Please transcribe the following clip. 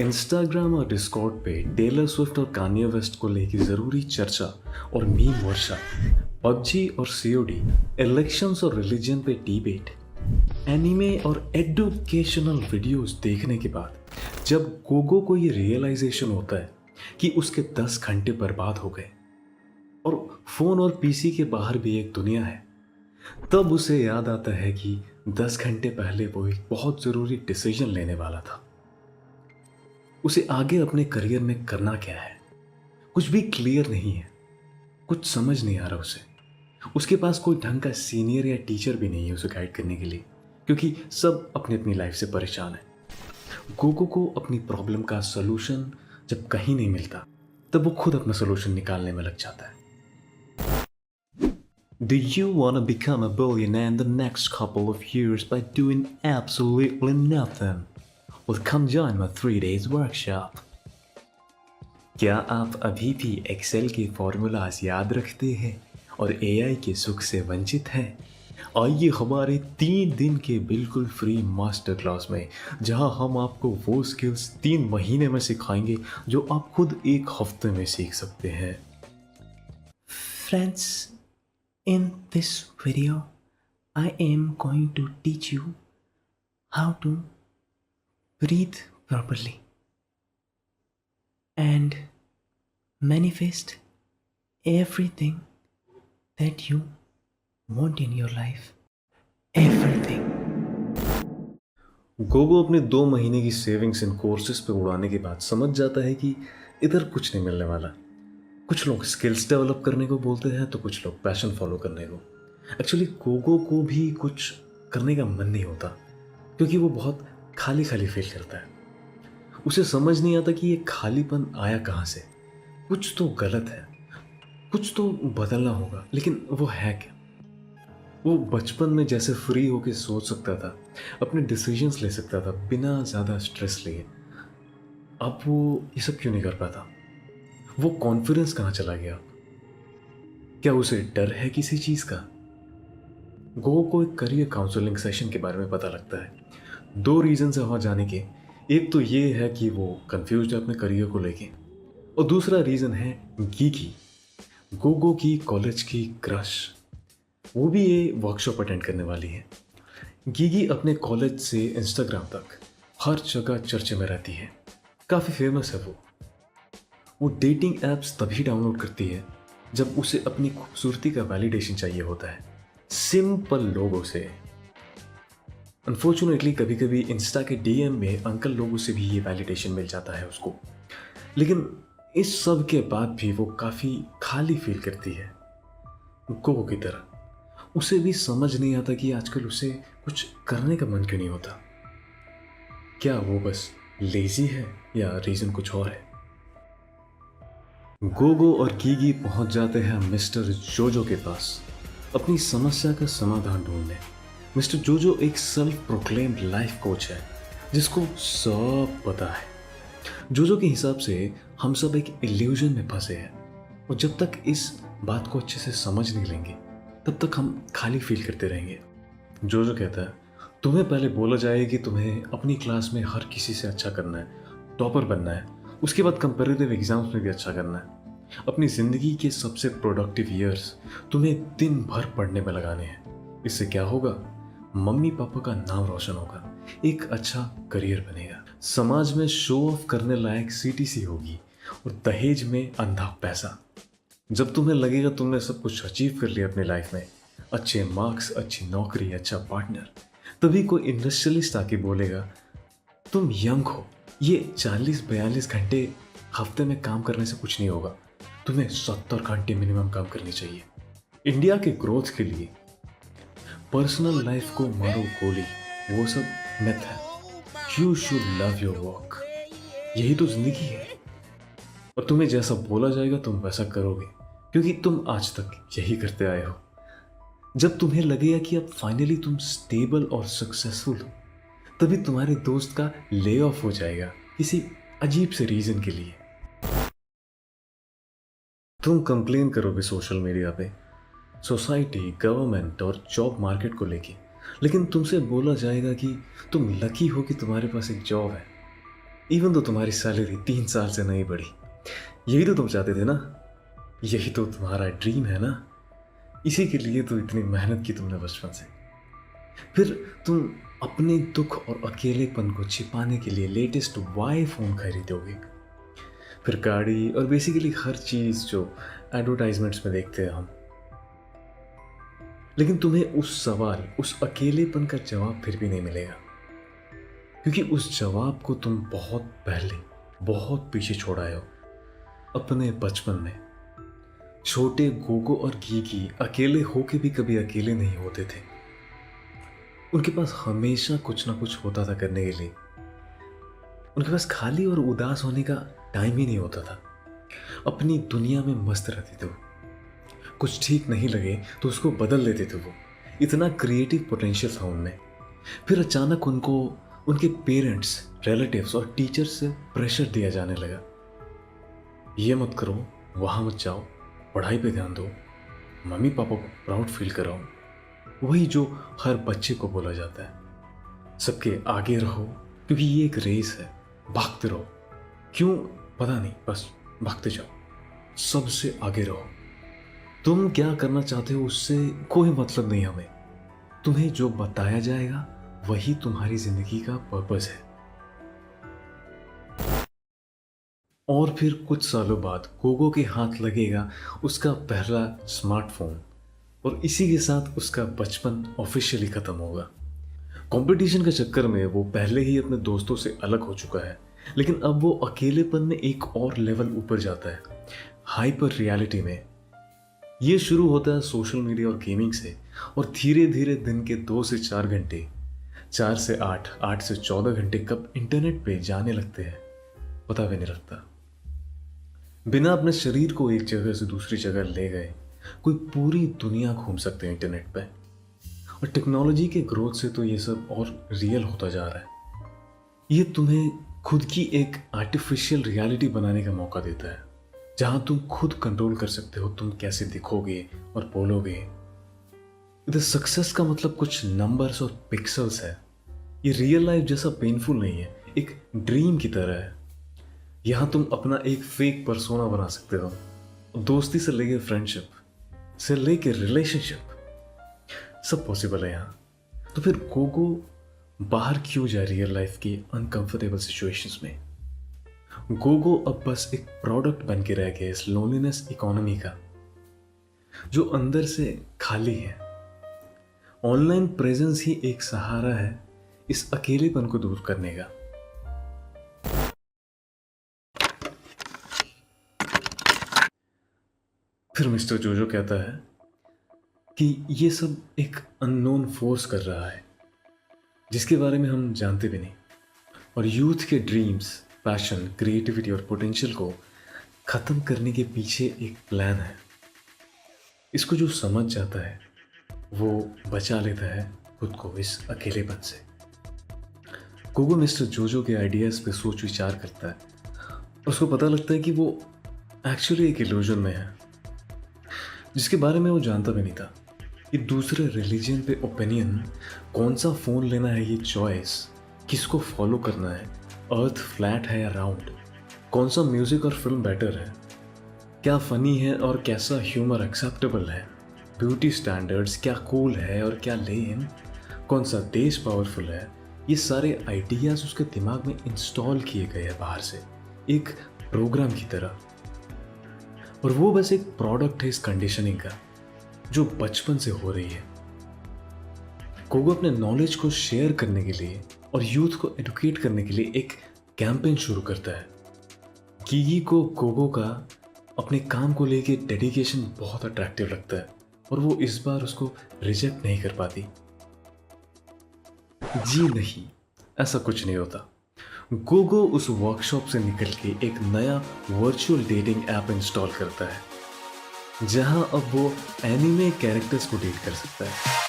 Instagram और Discord पे Taylor Swift और कान्ये वेस्ट को लेकर जरूरी चर्चा और मीम वर्षा, पबजी और सीओडी, इलेक्शंस और रिलीजन पे डिबेट, एनीमे और एडुकेशनल वीडियोस देखने के बाद जब गोगो को ये रियलाइजेशन होता है कि उसके 10 घंटे बर्बाद हो गए और फोन और पीसी के बाहर भी एक दुनिया है, तब उसे याद आता है कि 10 घंटे पहले वो एक बहुत जरूरी डिसीजन लेने वाला था। उसे आगे अपने करियर में करना क्या है, कुछ भी क्लियर नहीं है, कुछ समझ नहीं आ रहा उसे। उसके पास कोई ढंग का सीनियर या टीचर भी नहीं है उसे गाइड करने के लिए, क्योंकि सब अपनी अपनी लाइफ से परेशान है। गोगो को अपनी प्रॉब्लम का सलूशन जब कहीं नहीं मिलता, तब वो खुद अपना सलूशन निकालने में लग जाता है। Do you want to become a billionaire in the next couple of years by doing absolutely nothing? Well, come join my 3 days workshop. क्या आप अभी भी एक्सेल के फॉर्मूलाज याद रखते हैं और एआई के सुख से वंचित हैं? आइए हमारे 3 दिन के बिल्कुल फ्री मास्टर क्लास में, जहां हम आपको वो स्किल्स 3 महीने में सिखाएंगे जो आप खुद 1 हफ्ते में सीख सकते हैं। Friends, in this video, I am going to teach you how to breathe properly and manifest everything that you want in your life. Everything. Gogo अपने 2 महीने की सेविंग्स इन कोर्सेज पे उड़ाने के बाद समझ जाता है कि इधर कुछ नहीं मिलने वाला। कुछ लोग स्किल्स डेवलप करने को बोलते हैं तो कुछ लोग पैशन फॉलो करने को। एक्चुअली गोगो को भी कुछ करने का मन नहीं होता, क्योंकि वो बहुत खाली खाली फील करता है। उसे समझ नहीं आता कि ये खालीपन आया कहाँ से। कुछ तो गलत है, कुछ तो बदलना होगा, लेकिन वो है क्या? वो बचपन में जैसे फ्री होके सोच सकता था, अपने डिसीजंस ले सकता था बिना ज़्यादा स्ट्रेस लिए, अब वो ये सब क्यों नहीं कर पाता? वो कॉन्फिडेंस कहाँ चला गया? क्या उसे डर है किसी चीज़ का? गोगो को एक करियर काउंसलिंग सेशन के बारे में पता लगता है। 2 रीजन है वहाँ जाने के। एक तो ये है कि वो कंफ्यूज है अपने करियर को लेके, और दूसरा रीज़न है गीगी, गोगो की कॉलेज की क्रश। वो भी ये वर्कशॉप अटेंड करने वाली है। गीगी अपने कॉलेज से इंस्टाग्राम तक हर जगह चर्चे में रहती है, काफ़ी फेमस है वो डेटिंग ऐप्स तभी डाउनलोड करती है जब उसे अपनी खूबसूरती का वैलिडेशन चाहिए होता है, सिंपल लोगों से। अनफॉर्चुनेटली कभी कभी इंस्टा के डीएम में अंकल लोगों से भी ये वैलिडेशन मिल जाता है उसको, लेकिन इस सब के बाद भी वो काफ़ी खाली फील करती है, गोगो की तरह। उसे भी समझ नहीं आता कि आजकल उसे कुछ करने का मन क्यों नहीं होता। क्या वो बस लेजी है या रीज़न कुछ और है? गोगो और गीगी पहुंच जाते हैं मिस्टर जोजो के पास अपनी समस्या का समाधान ढूंढने। मिस्टर जोजो एक सेल्फ प्रोक्लेम्ड लाइफ कोच है जिसको सब पता है। जोजो के हिसाब से हम सब एक इल्यूजन में फंसे हैं, और जब तक इस बात को अच्छे से समझ नहीं लेंगे तब तक हम खाली फील करते रहेंगे। जोजो कहता है, तुम्हें पहले बोला जाए कि तुम्हें अपनी क्लास में हर किसी से अच्छा करना है, टॉपर बनना है, उसके बाद कंपैरेटिव एग्जाम्स में भी अच्छा करना है। अपनी ज़िंदगी के सबसे प्रोडक्टिव ईयर्स तुम्हें दिन भर पढ़ने में लगाने हैं। इससे क्या होगा? मम्मी पापा का नाम रोशन होगा, एक अच्छा करियर बनेगा, समाज में शो ऑफ करने लायक सीटीसी होगी, और दहेज में अंधा पैसा। जब तुम्हें लगेगा तुमने सब कुछ अचीव कर लिया अपनी लाइफ में, अच्छे मार्क्स, अच्छी नौकरी, अच्छा पार्टनर, तभी कोई इंडस्ट्रियलिस्ट आके बोलेगा तुम यंग हो, ये 40-42 घंटे हफ्ते में काम करने से कुछ नहीं होगा, तुम्हें 70 घंटे मिनिमम काम करनी चाहिए। इंडिया के ग्रोथ के लिए पर्सनल लाइफ को मारो गोली, वो सब मिथ है। You should love your work, यही तो जिंदगी है, और तुम्हें जैसा बोला जाएगा तुम वैसा करोगे, क्योंकि तुम आज तक यही करते आए हो। जब तुम्हें लगेगा कि अब फाइनली तुम स्टेबल और सक्सेसफुल हो, तभी तुम्हारे दोस्त का ले ऑफ हो जाएगा किसी अजीब से रीजन के लिए। तुम कंप्लेन करोगे सोशल मीडिया पे, सोसाइटी, गवर्नमेंट और जॉब मार्केट को लेके, लेकिन तुमसे बोला जाएगा कि तुम लकी हो कि तुम्हारे पास एक जॉब है, इवन तो तुम्हारी सैलरी 3 साल से नहीं बढ़ी। यही तो तुम चाहते थे ना, यही तो तुम्हारा ड्रीम है ना, इसी के लिए तो इतनी मेहनत की तुमने बचपन से। फिर तुम अपने दुख और अकेलेपन को छिपाने के लिए लेटेस्ट वाई फोन खरीदोगे, फिर गाड़ी और बेसिकली हर चीज जो एडवर्टाइजमेंट्स में देखते हैं हम। लेकिन तुम्हें उस सवाल, उस अकेलेपन का जवाब फिर भी नहीं मिलेगा, क्योंकि उस जवाब को तुम बहुत पहले, बहुत पीछे छोड़ आए हो। अपने बचपन में छोटे गोगो और गीगी अकेले होके भी कभी अकेले नहीं होते थे। उनके पास हमेशा कुछ ना कुछ होता था करने के लिए। उनके पास खाली और उदास होने का टाइम ही नहीं होता था। अपनी दुनिया में मस्त रहते थे वो। कुछ ठीक नहीं लगे तो उसको बदल लेते थे वो। इतना क्रिएटिव पोटेंशियल था उनमें। फिर अचानक उनको उनके पेरेंट्स, रिलेटिव्स और टीचर्स से प्रेशर दिया जाने लगा। ये मत करो, वहाँ मत जाओ, पढ़ाई पे ध्यान दो, मम्मी पापा को प्राउड फील कराओ। वही जो हर बच्चे को बोला जाता है, सबके आगे रहो, क्योंकि ये एक रेस है, भागते रहो। क्यों पता नहीं, बस भागते जाओ, सबसे आगे रहो। तुम क्या करना चाहते हो उससे कोई मतलब नहीं हमें। तुम्हें जो बताया जाएगा वही तुम्हारी जिंदगी का पर्पस है। और फिर कुछ सालों बाद गोगो के हाथ लगेगा उसका पहला स्मार्टफोन, और इसी के साथ उसका बचपन ऑफिशियली खत्म होगा। कंपटीशन के चक्कर में वो पहले ही अपने दोस्तों से अलग हो चुका है, लेकिन अब वो अकेलेपन में एक और लेवल ऊपर जाता है, हाइपर रियलिटी में। ये शुरू होता है सोशल मीडिया और गेमिंग से, और धीरे धीरे दिन के 2 से 4 घंटे, 4 से 8, 8 से 14 घंटे कब इंटरनेट पे जाने लगते हैं पता भी नहीं लगता। बिना अपने शरीर को एक जगह से दूसरी जगह ले गए कोई पूरी दुनिया घूम सकते हैं इंटरनेट पे। और टेक्नोलॉजी के ग्रोथ से तो ये सब और रियल होता जा रहा है। ये तुम्हें खुद की एक आर्टिफिशियल रियलिटी बनाने का मौका देता है, जहां तुम खुद कंट्रोल कर सकते हो तुम कैसे दिखोगे और बोलोगे। इधर सक्सेस का मतलब कुछ नंबर्स और पिक्सल्स है। ये रियल लाइफ जैसा पेनफुल नहीं है, एक ड्रीम की तरह है। यहाँ तुम अपना एक फेक पर्सोना बना सकते हो, दोस्ती से लेके फ्रेंडशिप से लेके रिलेशनशिप, सब पॉसिबल है यहाँ। तो फिर गोगो बाहर क्यों जाए रियल लाइफ की अनकंफर्टेबल सिचुएशंस में। गोगो अब बस एक प्रोडक्ट बन के रह गया इस लोनलीनेस इकोनॉमी का, जो अंदर से खाली है। ऑनलाइन प्रेजेंस ही एक सहारा है इस अकेलेपन को दूर करने का। फिर मिस्टर जोजो कहता है कि ये सब एक अननोन फोर्स कर रहा है, जिसके बारे में हम जानते भी नहीं, और यूथ के ड्रीम्स, पैशन, क्रिएटिविटी और पोटेंशियल को ख़त्म करने के पीछे एक प्लान है। इसको जो समझ जाता है वो बचा लेता है खुद को इस अकेलेपन से। गोगो मिस्टर जोजो के आइडियाज़ पे सोच विचार करता है, और उसको पता लगता है कि वो एक्चुअली एक इल्यूजन में है, जिसके बारे में वो जानता भी नहीं था। ये दूसरे रिलीजन पे ओपिनियन, कौन सा फ़ोन लेना है ये चॉइस, किसको फॉलो करना है, अर्थ फ्लैट है या राउंड, कौन सा म्यूज़िक और फिल्म बेटर है, क्या फ़नी है और कैसा ह्यूमर एक्सेप्टेबल है, ब्यूटी स्टैंडर्ड्स क्या कूल है और क्या लेम, कौन सा देश पावरफुल है। ये सारे आइडियाज़ उसके दिमाग में इंस्टॉल किए गए हैं बाहर से, एक प्रोग्राम की तरह। और वो बस एक प्रोडक्ट है इस कंडीशनिंग का, जो बचपन से हो रही है। गोगो अपने नॉलेज को शेयर करने के लिए और यूथ को एडुकेट करने के लिए एक कैंपेन शुरू करता है। गीगी को गोगो का अपने काम को लेके डेडिकेशन बहुत अट्रैक्टिव लगता है, और वो इस बार उसको रिजेक्ट नहीं कर पाती। जी नहीं, ऐसा कुछ नहीं होता। गोगो उस वर्कशॉप से निकल के एक नया वर्चुअल डेटिंग ऐप इंस्टॉल करता है, जहां अब वो एनिमे कैरेक्टर्स को डेट कर सकता है।